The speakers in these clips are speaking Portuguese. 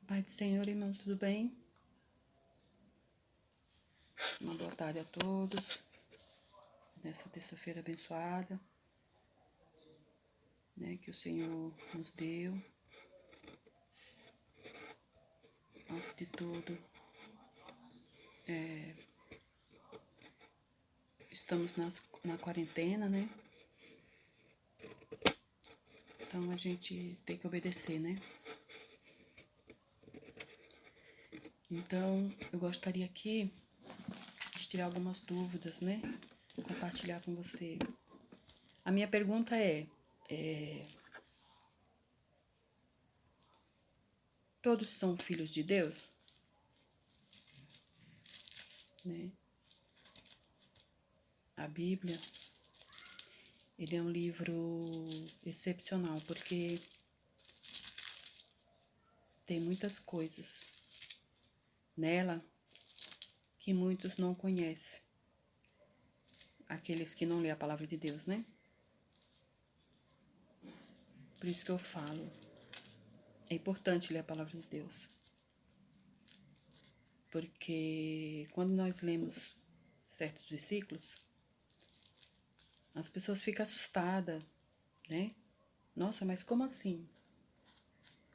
Pai do Senhor, irmãos, tudo bem? Uma boa tarde a todos, nessa terça-feira abençoada, que o Senhor nos deu. Antes de tudo, estamos na quarentena, Então a gente tem que obedecer, Então eu gostaria aqui de tirar algumas dúvidas, Compartilhar com você. A minha pergunta é todos são filhos de Deus? A Bíblia, ele é um livro excepcional, porque tem muitas coisas nela que muitos não conhecem. Aqueles que não lêem a palavra de Deus, Por isso que eu falo, é importante ler a palavra de Deus. Porque quando nós lemos certos versículos, as pessoas ficam assustadas, Nossa, mas como assim?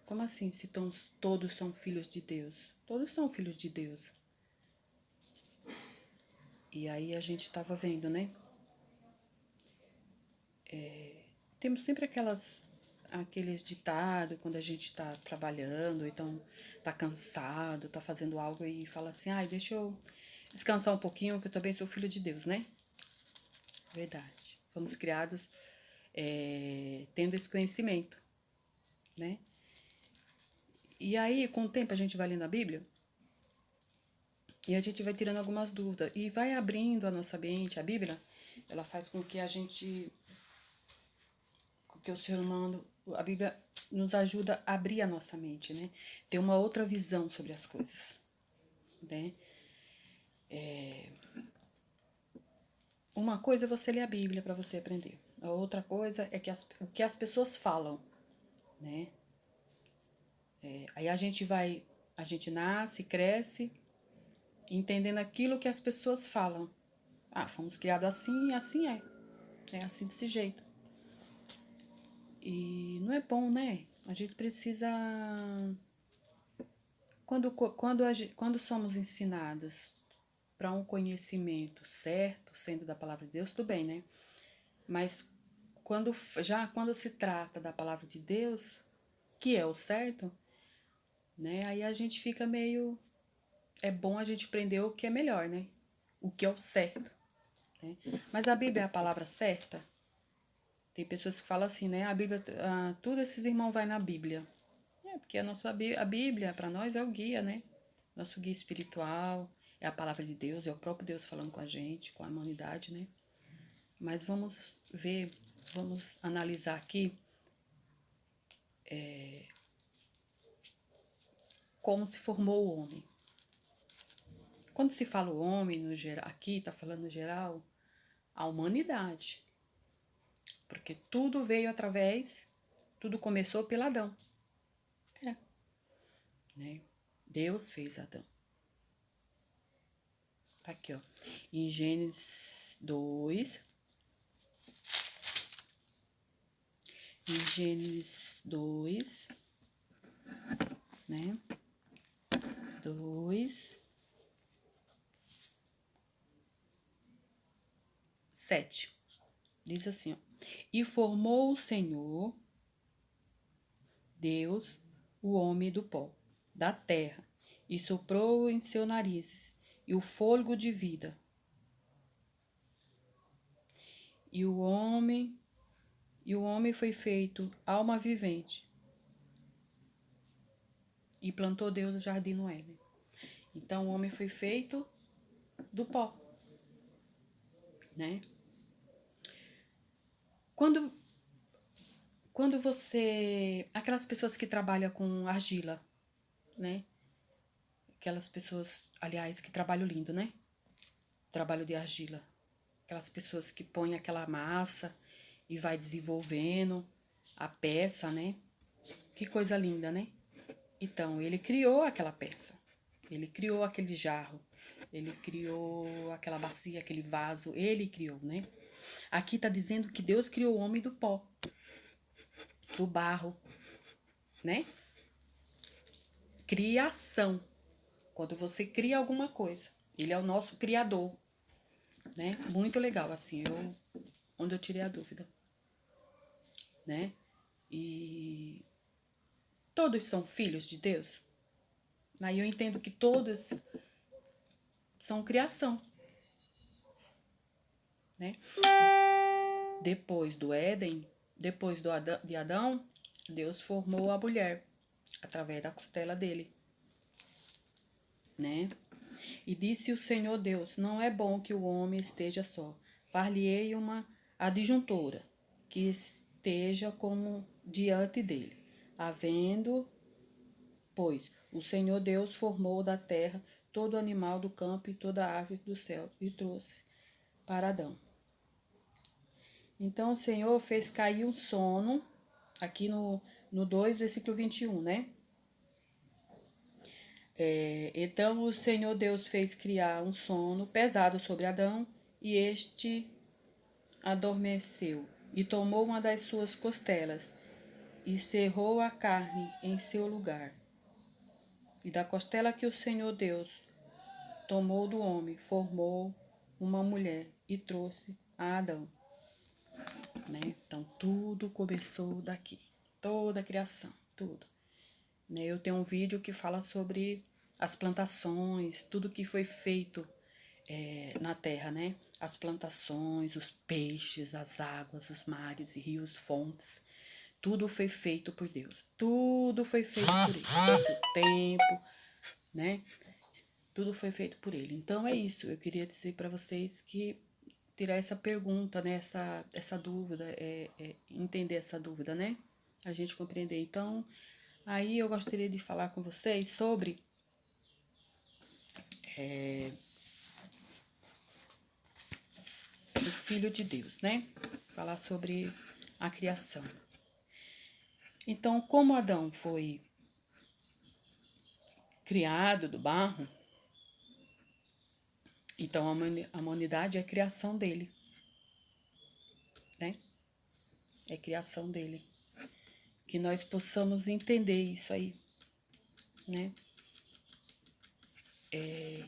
Como assim se todos são filhos de Deus? Todos são filhos de Deus. E aí a gente estava vendo, Temos sempre aqueles ditados quando a gente está trabalhando, então está cansado, está fazendo algo e fala assim, deixa eu descansar um pouquinho que eu também sou filho de Deus, Verdade. Fomos criados tendo esse conhecimento, E aí, com o tempo, a gente vai lendo a Bíblia e a gente vai tirando algumas dúvidas e vai abrindo a nossa mente. A Bíblia, ela faz com que o ser humano, a Bíblia nos ajuda a abrir a nossa mente, Ter uma outra visão sobre as coisas, Uma coisa é você ler a Bíblia para você aprender. A outra coisa é o que as pessoas falam, Aí a gente nasce, cresce, entendendo aquilo que as pessoas falam. Fomos criados assim, assim é. É assim desse jeito. E não é bom, A gente precisa... Quando somos ensinados para um conhecimento certo, sendo da palavra de Deus, tudo bem, Mas quando se trata da palavra de Deus, que é o certo, Aí a gente fica meio... É bom a gente aprender o que é melhor, O que é o certo, Mas a Bíblia é a palavra certa? Tem pessoas que falam assim, A Bíblia, tudo esses irmãos vai na Bíblia. Porque a Bíblia, para nós, é o guia, Nosso guia espiritual, é a palavra de Deus, é o próprio Deus falando com a gente, com a humanidade, Mas vamos analisar aqui como se formou o homem. Quando se fala o homem, no geral, aqui está falando no geral, a humanidade. Porque tudo veio tudo começou pelo Adão. Deus fez Adão. Tá aqui, ó. Em Gênesis 2. Em Gênesis 2, 2, 7. Diz assim, ó. E formou o Senhor, Deus, o homem do pó, da terra, e soprou em seu nariz, e o fôlego de vida. E o homem foi feito alma vivente. E plantou Deus o jardim no Éden. Então o homem foi feito do pó, Quando você... Aquelas pessoas que trabalham com argila, Aquelas pessoas, aliás, que trabalham lindo, Trabalho de argila. Aquelas pessoas que põem aquela massa e vai desenvolvendo a peça, Que coisa linda, Então, ele criou aquela peça, ele criou aquele jarro, ele criou aquela bacia, aquele vaso, ele criou, né? Aqui está dizendo que Deus criou o homem do pó, do barro, né? Criação. Quando você cria alguma coisa, ele é o nosso criador, né? Muito legal, assim, onde eu tirei a dúvida, né? E todos são filhos de Deus. Aí eu entendo que todos são criação, né? Depois do Éden, depois de Adão, Deus formou a mulher através da costela dele, né? E disse o Senhor Deus: não é bom que o homem esteja só. Far-lhe-ei uma adjuntora que esteja como diante dele. Havendo, pois, o Senhor Deus formou da terra todo animal do campo e toda árvore do céu e trouxe para Adão. Então o Senhor fez cair um sono, aqui no 2, versículo 21, né? Então o Senhor Deus fez criar um sono pesado sobre Adão, e este adormeceu, e tomou uma das suas costelas, e cerrou a carne em seu lugar. E da costela que o Senhor Deus tomou do homem, formou uma mulher, e trouxe a Adão. Né? Então tudo começou daqui, toda a criação, tudo. Né? Eu tenho um vídeo que fala sobre as plantações, tudo que foi feito na terra, né? As plantações, os peixes, as águas, os mares e rios, fontes, tudo foi feito por Deus. Tudo foi feito por Ele. O seu tempo, né? Tudo foi feito por Ele. Então é isso. Eu queria dizer para vocês que tirar essa pergunta, né? Essa dúvida, entender essa dúvida, né? A gente compreender. Então, aí eu gostaria de falar com vocês sobre o Filho de Deus, né? Falar sobre a criação. Então, como Adão foi criado do barro, então a humanidade é a criação dele, né? É a criação dele. Que nós possamos entender isso aí, né?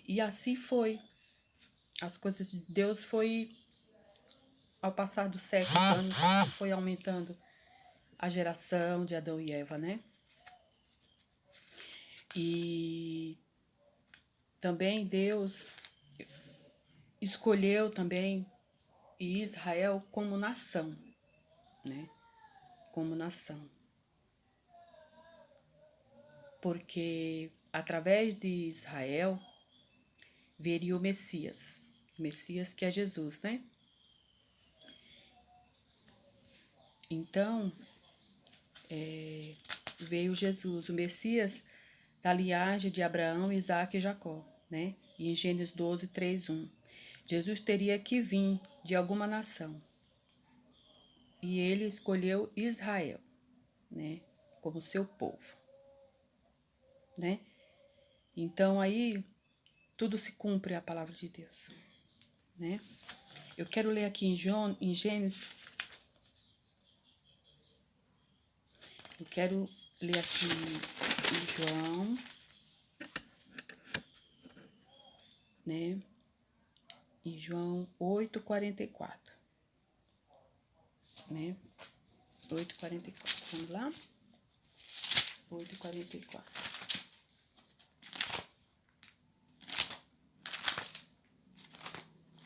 E assim foi. As coisas de Deus foi, ao passar dos séculos, anos, foi aumentando a geração de Adão e Eva, né? E também Deus escolheu também Israel como nação, né? Como nação. Porque através de Israel viria o Messias que é Jesus, né? Então, veio Jesus, o Messias da linhagem de Abraão, Isaque e Jacó, né? E em Gênesis 12, 3, 1. Jesus teria que vir de alguma nação. E ele escolheu Israel, né? Como seu povo, né? Então aí tudo se cumpre a palavra de Deus, né? Eu quero ler aqui em Gênesis. Eu quero ler aqui em João, né? Em João 8:44, né? 8:44. Vamos lá? 8:44.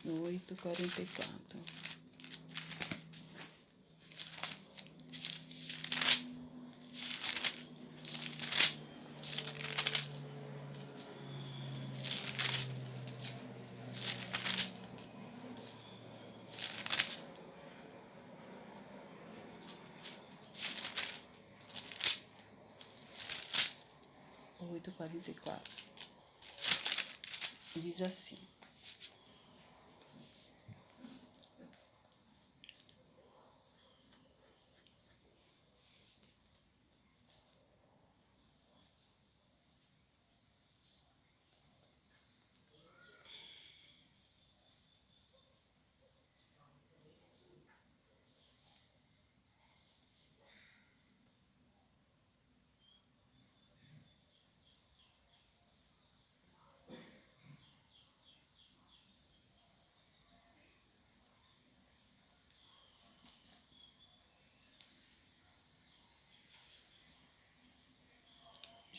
8:44. Diz assim: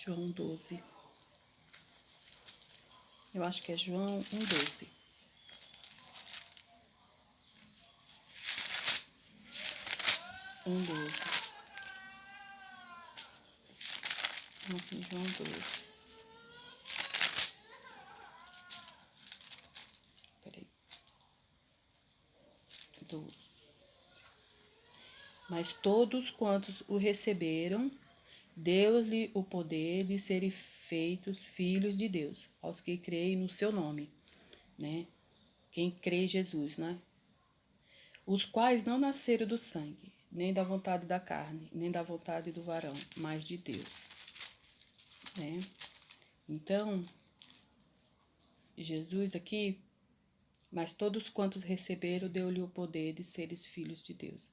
João 12. Eu acho que é João 1,12. João 12. Peraí. 12. Mas todos quantos o receberam, deu-lhe o poder de serem feitos filhos de Deus, aos que creem no seu nome, né? Quem crê em Jesus, né? Os quais não nasceram do sangue, nem da vontade da carne, nem da vontade do varão, mas de Deus, né? Então, Jesus aqui, mas todos quantos receberam, deu-lhe o poder de serem filhos de Deus,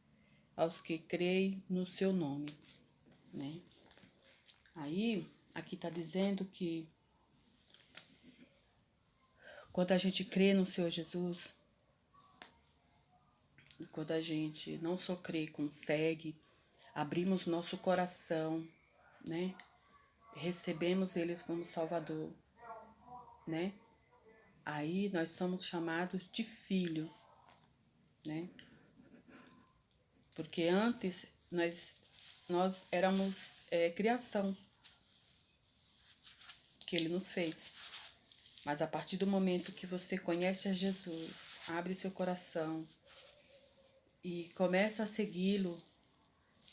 aos que creem no seu nome, né? Aí, aqui está dizendo que quando a gente crê no Senhor Jesus, quando a gente não só crê, consegue, abrimos nosso coração, né? Recebemos eles como Salvador, né? Aí nós somos chamados de filho, né? Porque antes nós éramos criação que Ele nos fez. Mas a partir do momento que você conhece a Jesus, abre seu coração e começa a segui-lo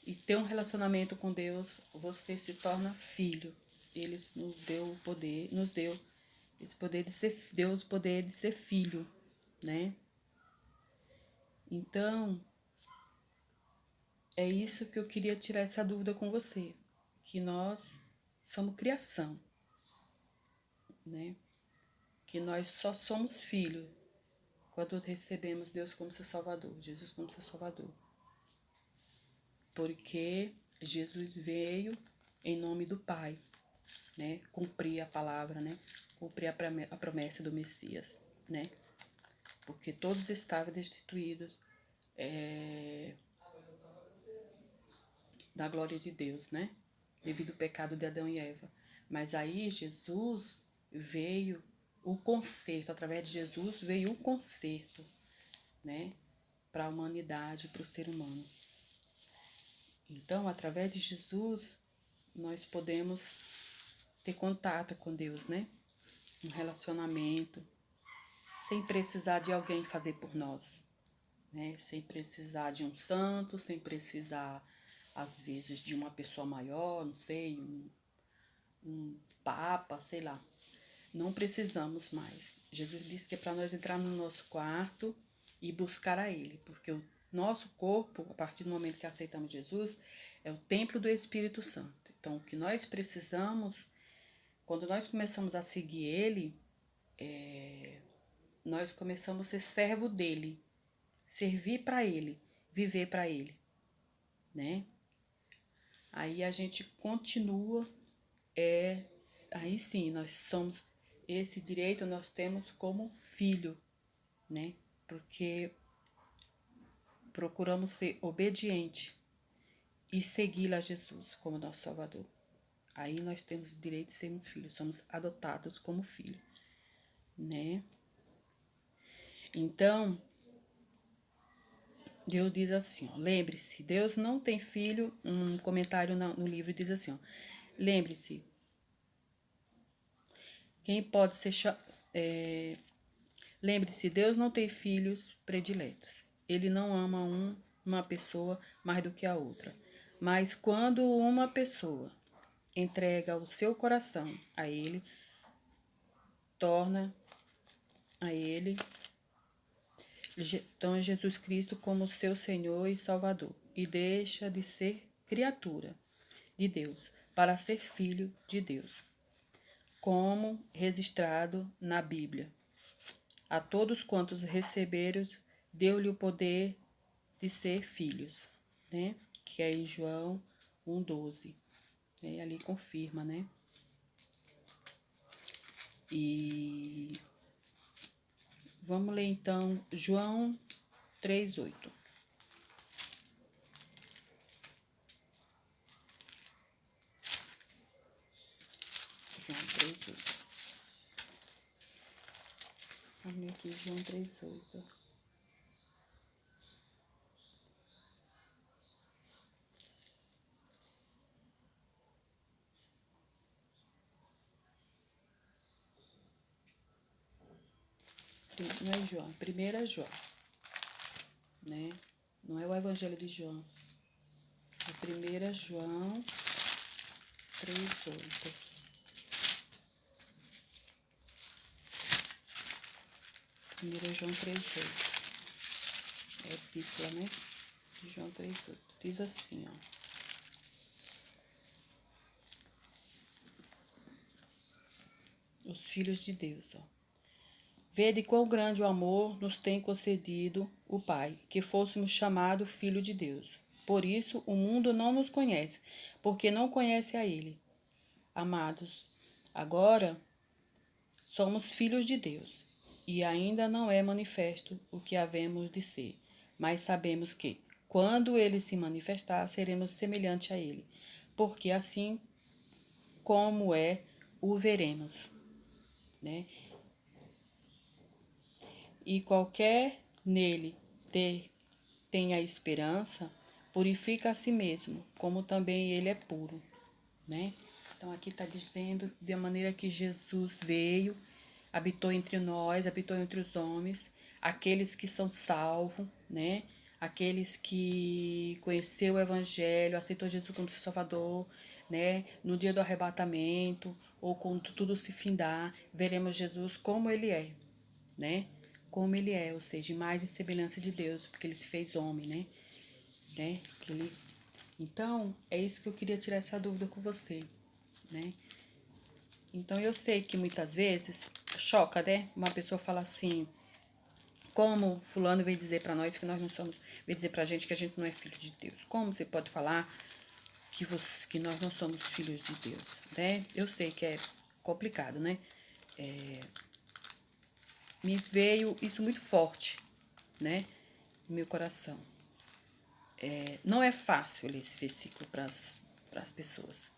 e ter um relacionamento com Deus, você se torna filho. Ele nos deu o poder, nos deu esse poder de ser, Deus o poder de ser filho, né? Então, é isso que eu queria tirar essa dúvida com você, que nós somos criação, né? Que nós só somos filhos quando recebemos Deus como seu Salvador, Jesus como seu Salvador. Porque Jesus veio em nome do Pai, né? Cumprir a palavra, né? Cumprir a promessa do Messias, né? Porque todos estavam destituídos da glória de Deus, né? Devido ao pecado de Adão e Eva. Mas aí Jesus veio o conserto, através de Jesus veio o conserto, né? Para a humanidade, para o ser humano. Então, através de Jesus, nós podemos ter contato com Deus, né? Um relacionamento, sem precisar de alguém fazer por nós, né? Sem precisar de um santo, sem precisar, às vezes, de uma pessoa maior, não sei, um papa, sei lá. Não precisamos mais. Jesus disse que é para nós entrar no nosso quarto e buscar a Ele, porque o nosso corpo, a partir do momento que aceitamos Jesus, é o templo do Espírito Santo. Então, o que nós precisamos, quando nós começamos a seguir Ele, nós começamos a ser servo dEle, servir para Ele, viver para Ele, né? Aí a gente continua, aí sim, nós somos, esse direito nós temos como filho, né? Porque procuramos ser obediente e segui-lo a Jesus como nosso Salvador. Aí nós temos o direito de sermos filhos, somos adotados como filho, né? Então, Deus diz assim, ó, lembre-se, Deus não tem filho, um comentário no livro diz assim, ó, lembre-se, quem pode ser lembre-se, Deus não tem filhos prediletos. Ele não ama uma pessoa mais do que a outra. Mas quando uma pessoa entrega o seu coração a Ele, torna a Ele, torna Jesus Cristo como seu Senhor e Salvador e deixa de ser criatura de Deus para ser filho de Deus, como registrado na Bíblia. A todos quantos receberam, deu-lhe o poder de ser filhos, né? Que é em João 1,12. Ali confirma, né? E vamos ler então João 3,8. Abri aqui João 3:8. Não é João, 1 João, né? Não é o Evangelho de João. É 1 João 3:8. 1 João 3:8. É a epístola, né? De João 3:8. Diz assim, ó. Os filhos de Deus, ó. Vede quão grande o amor nos tem concedido o Pai, que fôssemos chamados filho de Deus. Por isso o mundo não nos conhece, porque não conhece a Ele. Amados, agora somos filhos de Deus, e ainda não é manifesto o que havemos de ser, mas sabemos que, quando Ele se manifestar, seremos semelhantes a Ele, porque assim como é, o veremos, né? E qualquer nele tenha esperança, purifica a si mesmo, como também ele é puro, né? Então aqui está dizendo da maneira que Jesus veio, habitou entre nós, habitou entre os homens, aqueles que são salvos, né? Aqueles que conheceu o Evangelho, aceitou Jesus como seu Salvador, né? No dia do arrebatamento, ou quando tudo se findar, veremos Jesus como ele é, né? Como ele é, ou seja, mais em semelhança de Deus, porque ele se fez homem, né? Que ele... Então, é isso que eu queria tirar essa dúvida com você, né? Então, eu sei que muitas vezes choca, né? Uma pessoa fala assim, como fulano veio dizer para nós que nós não somos, veio dizer pra gente que a gente não é filho de Deus. Como você pode falar que nós não somos filhos de Deus, né? Eu sei que é complicado, né? Me veio isso muito forte, né? No meu coração. Não é fácil ler esse versículo para as pessoas,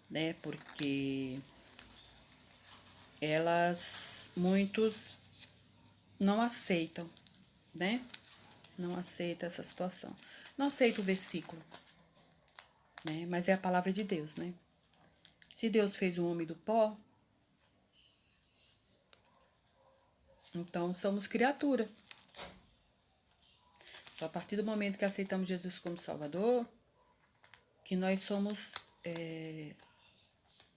né? Porque muitos não aceitam, né? Não aceita essa situação. Não aceita o versículo, né? Mas é a palavra de Deus, né? Se Deus fez o homem do pó, então somos criatura. Então, a partir do momento que aceitamos Jesus como Salvador, que nós somos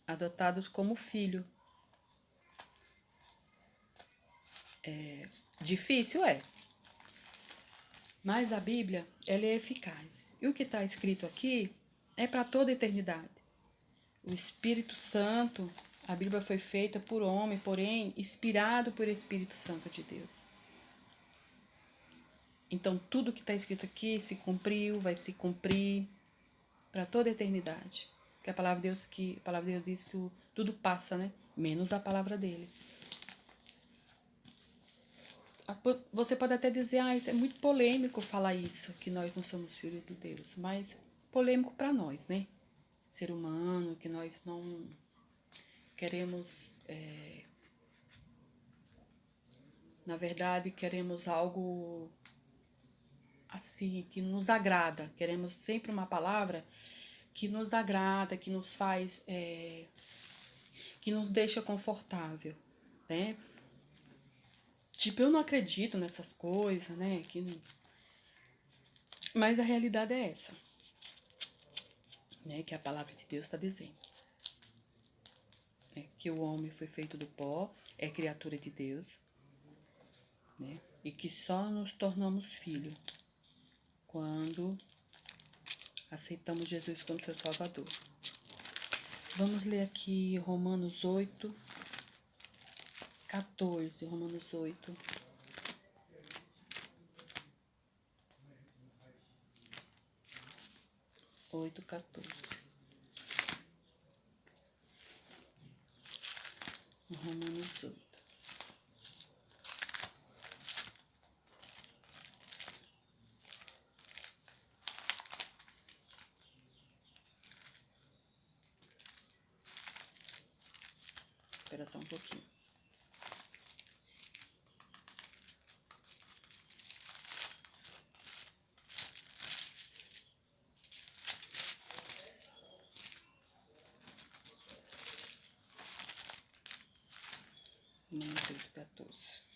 adotados como filho. Difícil é, mas a Bíblia, ela é eficaz. E o que está escrito aqui é para toda a eternidade. O Espírito Santo, a Bíblia foi feita por homem, porém, inspirado por Espírito Santo de Deus. Então, tudo que está escrito aqui se cumpriu, vai se cumprir para toda a eternidade. Porque a palavra de Deus diz que tudo passa, né? Menos a palavra dele. Você pode até dizer, isso é muito polêmico falar isso, que nós não somos filhos de Deus. Mas polêmico para nós, né? Ser humano, que nós não queremos, na verdade, queremos algo assim, que nos agrada. Queremos sempre uma palavra que nos agrada, que nos faz, que nos deixa confortável, né? Tipo, eu não acredito nessas coisas, né? Mas a realidade é essa, né? Que a palavra de Deus está dizendo. Né? Que o homem foi feito do pó, é criatura de Deus, né? E que só nos tornamos filhos quando aceitamos Jesus como seu Salvador. Vamos ler aqui Romanos 8, 14. Romanos 8. Oito, 14. Romanos 8. Espera só um pouquinho. Romanos 8:14.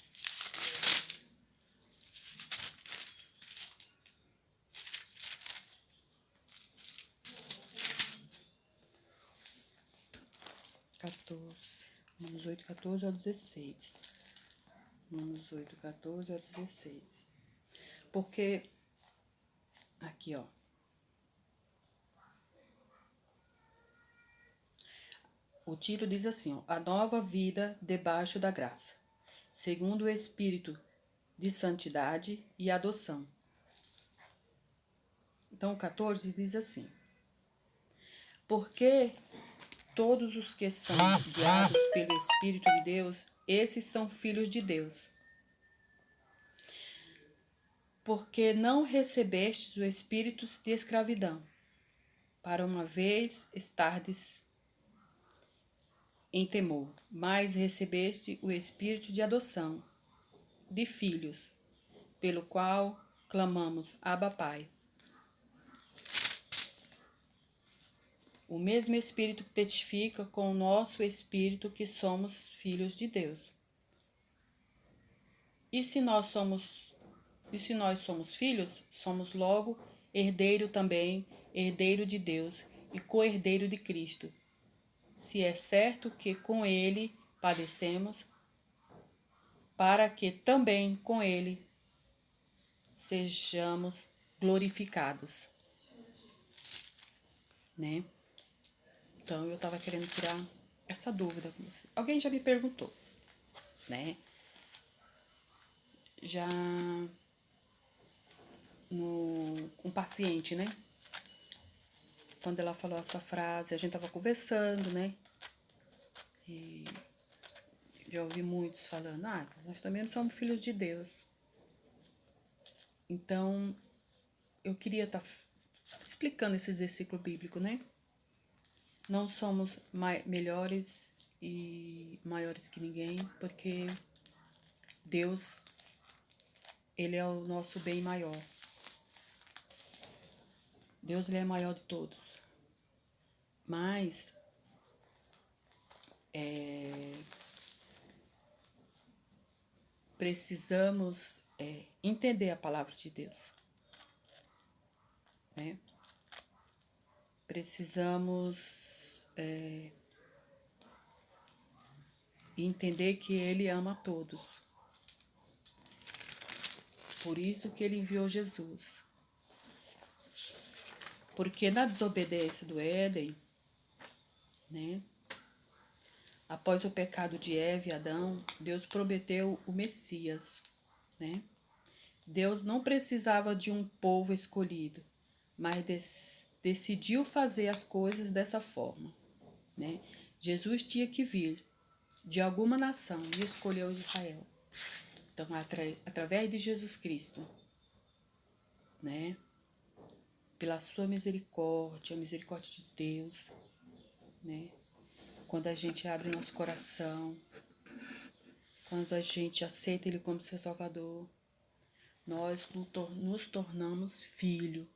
Romanos 8:14 ao 16. Romanos 8:14 ao 16. Porque, aqui ó, o título diz assim, ó, a nova vida debaixo da graça, segundo o Espírito de santidade e adoção. Então o 14 diz assim, porque todos os que são guiados pelo Espírito de Deus, esses são filhos de Deus. Porque não recebestes o espírito de escravidão, para uma vez estardes em temor, mas recebeste o espírito de adoção, de filhos, pelo qual clamamos, Abba, Pai. O mesmo Espírito que testifica com o nosso espírito que somos filhos de Deus. E se nós somos filhos, somos logo herdeiro também, herdeiro de Deus e co-herdeiro de Cristo. Se é certo que com ele padecemos, para que também com ele sejamos glorificados, né? Então eu estava querendo tirar essa dúvida com você. Alguém já me perguntou, né? Já um paciente, né? Quando ela falou essa frase, a gente tava conversando, né? E já ouvi muitos falando, nós também não somos filhos de Deus. Então, eu queria estar explicando esses versículos bíblicos, né? Não somos melhores e maiores que ninguém, porque Deus, Ele é o nosso bem maior. Deus, Ele é maior de todos. Mas, precisamos entender a palavra de Deus, né? Precisamos entender que Ele ama a todos. Por isso que Ele enviou Jesus. Porque na desobediência do Éden, né? Após o pecado de Eva e Adão, Deus prometeu o Messias, né? Deus não precisava de um povo escolhido, mas decidiu fazer as coisas dessa forma, né? Jesus tinha que vir de alguma nação e escolheu Israel. Então, através de Jesus Cristo, né? Pela sua misericórdia, a misericórdia de Deus, né? Quando a gente abre nosso coração, quando a gente aceita Ele como seu Salvador, nós nos tornamos filho.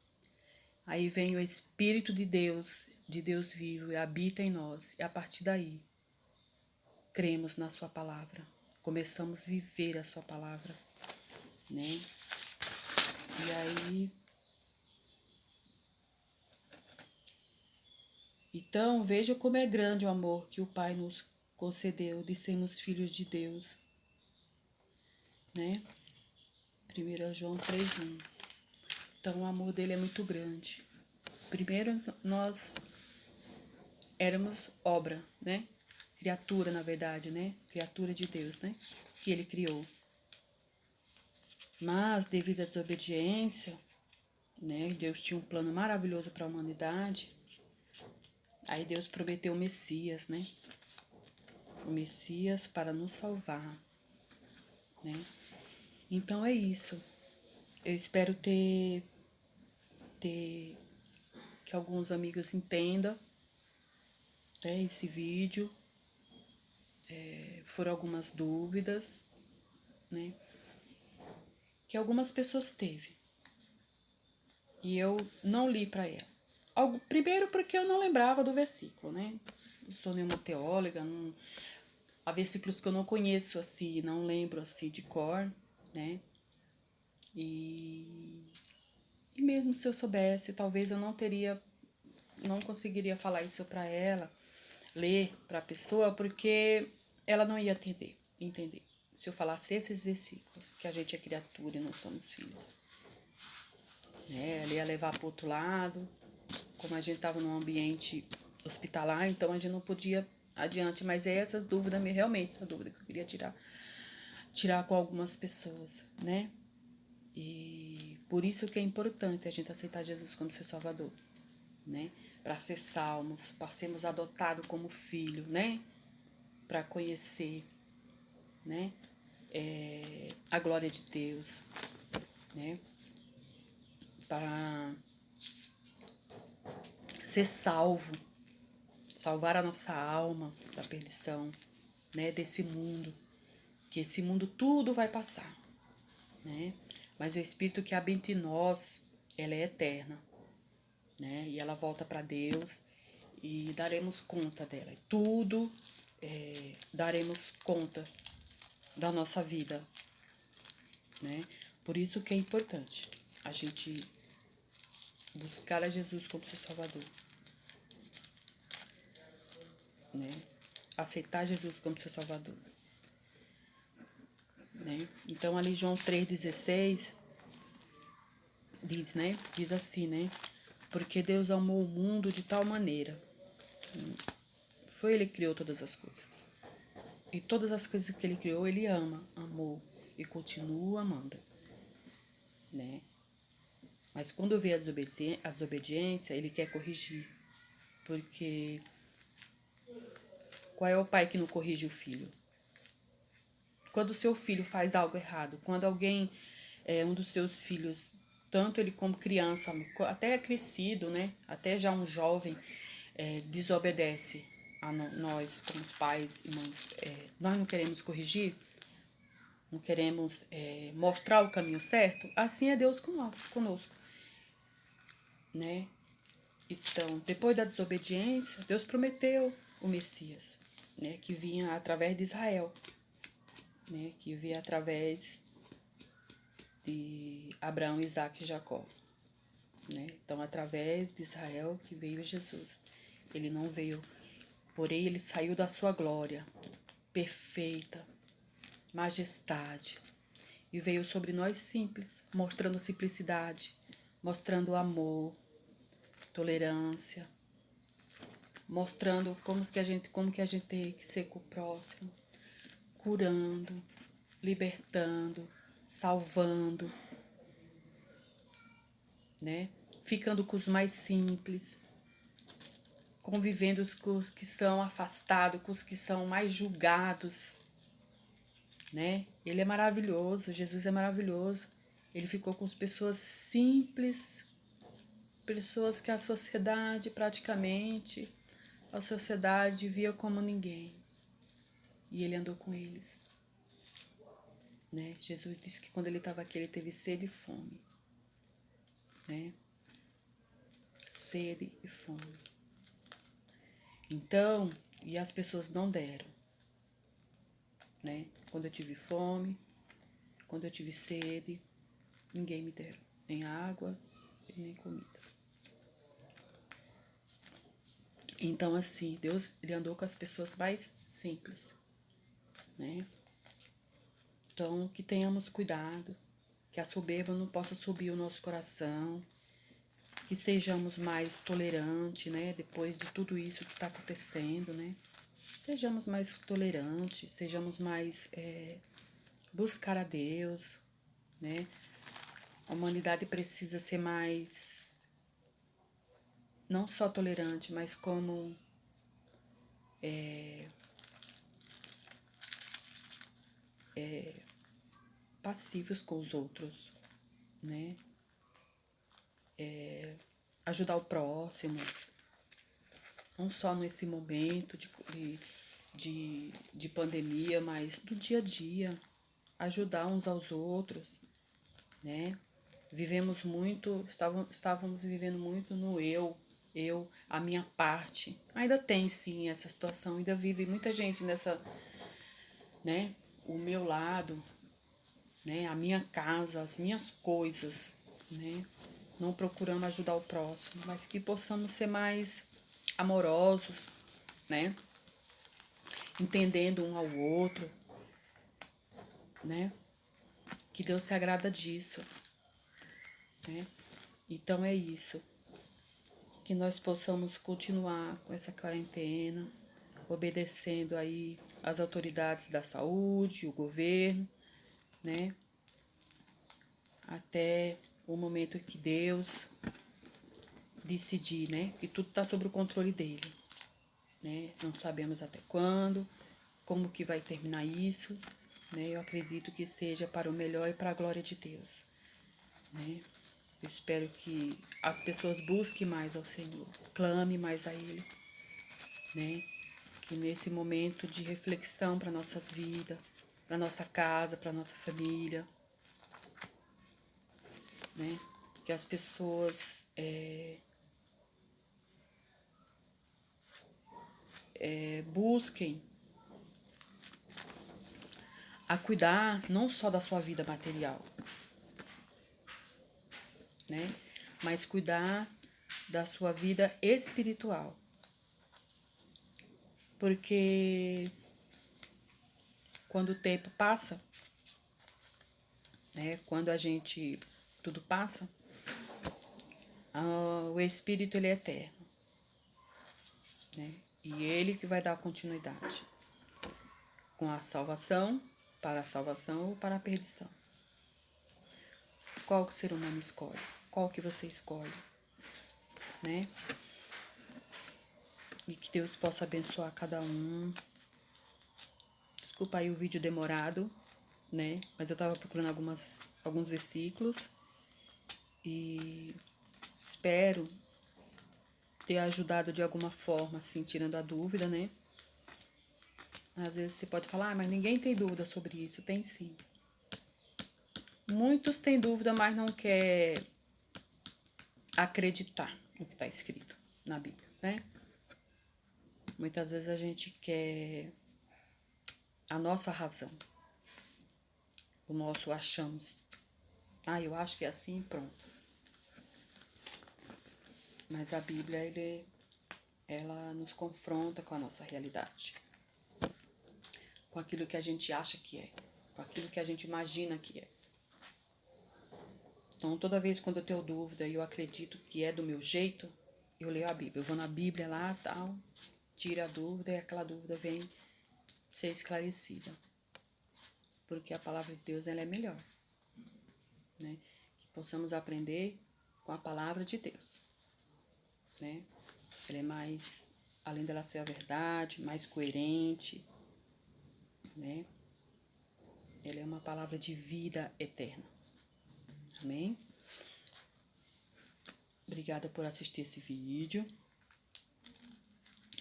Aí vem o Espírito de Deus vivo, e habita em nós. E a partir daí, cremos na sua palavra. Começamos a viver a sua palavra, né? E aí... Então, veja como é grande o amor que o Pai nos concedeu de sermos filhos de Deus, né? 1 João 3:1. Então, o amor dele é muito grande. Primeiro, nós éramos obra, né? Criatura, na verdade, né? Criatura de Deus, né? Que ele criou. Mas, devido à desobediência, né? Deus tinha um plano maravilhoso para a humanidade. Aí Deus prometeu o Messias, né? O Messias para nos salvar, né? Então é isso. Eu espero ter que alguns amigos entendam, né, esse vídeo. Foram algumas dúvidas, né? Que algumas pessoas teve. E eu não li para ela. Primeiro porque eu não lembrava do versículo, né? Não sou nenhuma teóloga, não, Há versículos que eu não conheço assim, não lembro assim de cor, né? E mesmo se eu soubesse, talvez eu não conseguiria falar isso para ela, ler para a pessoa, porque ela não ia entender. Se eu falasse esses versículos, que a gente é criatura e não somos filhos. Né? Ela ia levar para o outro lado, como a gente estava num ambiente hospitalar, então a gente não podia adiante, mas é essas dúvidas, realmente essa dúvida que eu queria tirar com algumas pessoas, né? E por isso que é importante a gente aceitar Jesus como seu Salvador, né? Para ser salmos, para sermos adotados como filho, né? Para conhecer, né? A glória de Deus, né? Para ser salvo, salvar a nossa alma da perdição, né? Desse mundo, que esse mundo tudo vai passar, né? Mas o Espírito que habita em nós, ela é eterna, né? E ela volta para Deus e daremos conta dela. Tudo daremos conta da nossa vida, né? Por isso que é importante a gente buscar a Jesus como seu Salvador, né? Aceitar Jesus como seu Salvador, né? Então ali João 3,16 diz, né? Diz assim, né? Porque Deus amou o mundo de tal maneira. Foi Ele que criou todas as coisas. E todas as coisas que Ele criou, Ele amou e continua amando, né? Mas quando vê a desobediência, Ele quer corrigir. Porque qual é o pai que não corrige o filho? Quando o seu filho faz algo errado, quando alguém, um dos seus filhos, tanto ele como criança, até crescido, né? Até já um jovem, desobedece a nós como pais e mães, nós não queremos corrigir, não queremos mostrar o caminho certo, assim é Deus conosco, né? Então, depois da desobediência, Deus prometeu o Messias, né? Que vinha através de Israel, né? Que vinha através de Abraão, Isaac e Jacó, né? Então, através de Israel que veio Jesus. Ele não veio, porém ele saiu da sua glória perfeita, majestade, e veio sobre nós simples, mostrando simplicidade, mostrando amor, tolerância, mostrando como que a gente tem que ser com o próximo, curando, libertando, salvando, né? Ficando com os mais simples, convivendo com os que são afastados, com os que são mais julgados, né? Ele é maravilhoso, Jesus é maravilhoso. Ele ficou com as pessoas simples, pessoas que a sociedade via como ninguém. E ele andou com eles, né? Jesus disse que quando ele estava aqui, ele teve sede e fome, né? Sede e fome. Então, e as pessoas não deram, né? Quando eu tive fome, quando eu tive sede, ninguém me deu nem água e nem comida. Então, assim, Deus, ele andou com as pessoas mais simples, né? Então, que tenhamos cuidado, que a soberba não possa subir o nosso coração, que sejamos mais tolerantes, né? Depois de tudo isso que está acontecendo, né? Sejamos mais tolerantes, sejamos mais buscar a Deus, né? A humanidade precisa ser mais, não só tolerante, mas como passivos com os outros, né? Ajudar o próximo, não só nesse momento de pandemia, mas do dia a dia, ajudar uns aos outros, né? Estávamos vivendo muito no a minha parte. Ainda tem sim essa situação, ainda vive muita gente né, o meu lado, né, a minha casa, as minhas coisas, né, não procurando ajudar o próximo, mas que possamos ser mais amorosos, né, entendendo um ao outro, né, que Deus se agrada disso, né. Então é isso, que nós possamos continuar com essa quarentena, obedecendo aí as autoridades da saúde, o governo, né, até o momento que Deus decidir, né, que tudo está sob o controle dele, né, não sabemos até quando, como que vai terminar isso, né, eu acredito que seja para o melhor e para a glória de Deus, né, eu espero que as pessoas busquem mais ao Senhor, clame mais a Ele, né, que nesse momento de reflexão para nossas vidas, para nossa casa, para nossa família, né, que as pessoas busquem a cuidar não só da sua vida material, né, mas cuidar da sua vida espiritual, porque quando o tempo passa, né, quando a gente tudo passa, o espírito ele é eterno, né, e ele que vai dar continuidade com a salvação, para a salvação ou para a perdição. Qual que o ser humano escolhe? Qual que você escolhe, né? E que Deus possa abençoar cada um. Desculpa aí o vídeo demorado, né? Mas eu tava procurando alguns versículos e espero ter ajudado de alguma forma, assim, tirando a dúvida, né? Às vezes você pode falar, mas ninguém tem dúvida sobre isso. Tem sim. Muitos têm dúvida, mas não quer acreditar no que está escrito na Bíblia, né? Muitas vezes a gente quer a nossa razão, o nosso achamos. Ah, eu acho que é assim, pronto. Mas a Bíblia, ela nos confronta com a nossa realidade, com aquilo que a gente acha que é, com aquilo que a gente imagina que é. Então, toda vez quando eu tenho dúvida e eu acredito que é do meu jeito, eu leio a Bíblia. Eu vou na Bíblia lá, tal, tiro a dúvida e aquela dúvida vem ser esclarecida. Porque a palavra de Deus, ela é melhor, né? Que possamos aprender com a palavra de Deus, né? Ela é mais, além dela ser a verdade, mais coerente, né? Ela é uma palavra de vida eterna. Amém? Obrigada por assistir esse vídeo.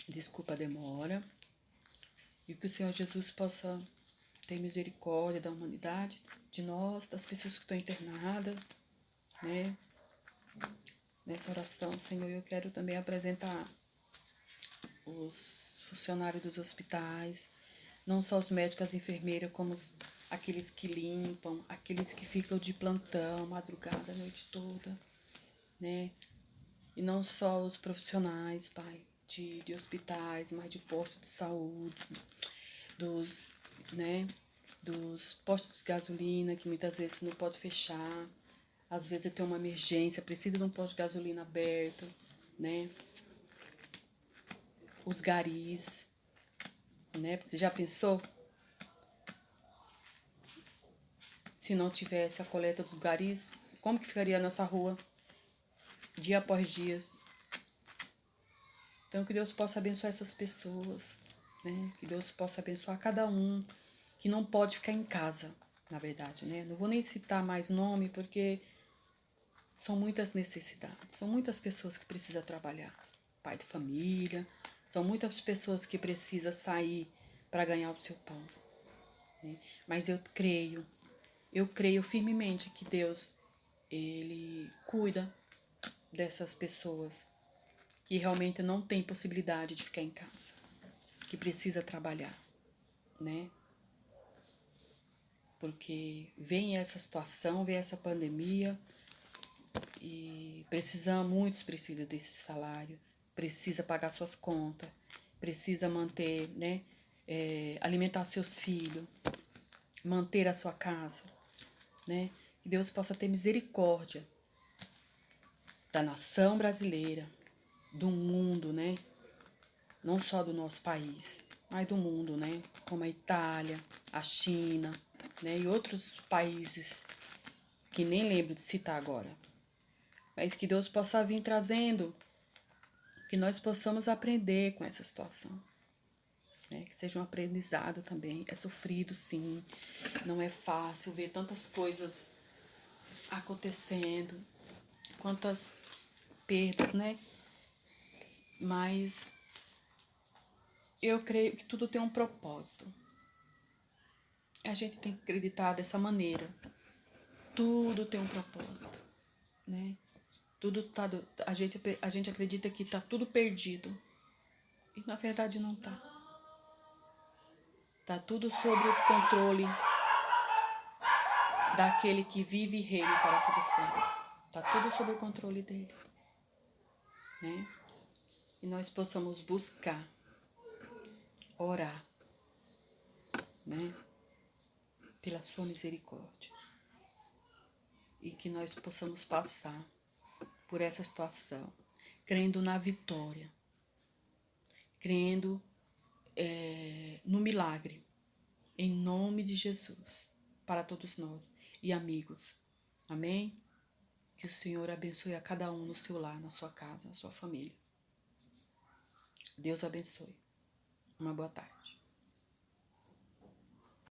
Desculpa a demora. E que o Senhor Jesus possa ter misericórdia da humanidade, de nós, das pessoas que estão internadas, né? Nessa oração, Senhor, eu quero também apresentar os funcionários dos hospitais, não só os médicos, as enfermeiras, como aqueles que limpam, aqueles que ficam de plantão, madrugada, a noite toda, né? E não só os profissionais, Pai, de hospitais, mas de postos de saúde, dos, né, dos postos de gasolina, que muitas vezes não pode fechar. Às vezes tem uma emergência, precisa de um posto de gasolina aberto, né? Os garis, né? Você já pensou se não tivesse a coleta dos garis? Como que ficaria a nossa rua dia após dia? Então que Deus possa abençoar essas pessoas, né? Que Deus possa abençoar cada um que não pode ficar em casa, na verdade, né? Não vou nem citar mais nome porque são muitas necessidades, são muitas pessoas que precisam trabalhar, pai de família, são muitas pessoas que precisam sair para ganhar o seu pão, né? Mas eu creio firmemente que Deus, Ele cuida dessas pessoas que realmente não tem possibilidade de ficar em casa, que precisa trabalhar, né? porque vem essa situação, vem essa pandemia e muitos precisam desse salário, precisa pagar suas contas, precisa manter, né, alimentar seus filhos, manter a sua casa, né? Que Deus possa ter misericórdia da nação brasileira, do mundo, né? Não só do nosso país, mas do mundo, né? Como a Itália, a China, né? E outros países que nem lembro de citar agora. Mas que Deus possa vir trazendo, que nós possamos aprender com essa situação. Né? Que seja um aprendizado também. É sofrido, sim. Não é fácil ver tantas coisas acontecendo, quantas perdas, né? Mas eu creio que tudo tem um propósito. A gente tem que acreditar dessa maneira. Tudo tem um propósito, né? Tudo tá a gente acredita que tá tudo perdido. E na verdade não tá. Tá tudo sob o controle daquele que vive e reina para todo sempre. Tá tudo sob o controle dele, né? E nós possamos buscar, orar, né? Pela sua misericórdia. E que nós possamos passar por essa situação, crendo na vitória, crendo no milagre, em nome de Jesus, para todos nós e amigos. Amém? Que o Senhor abençoe a cada um no seu lar, na sua casa, na sua família. Deus abençoe. Uma boa tarde.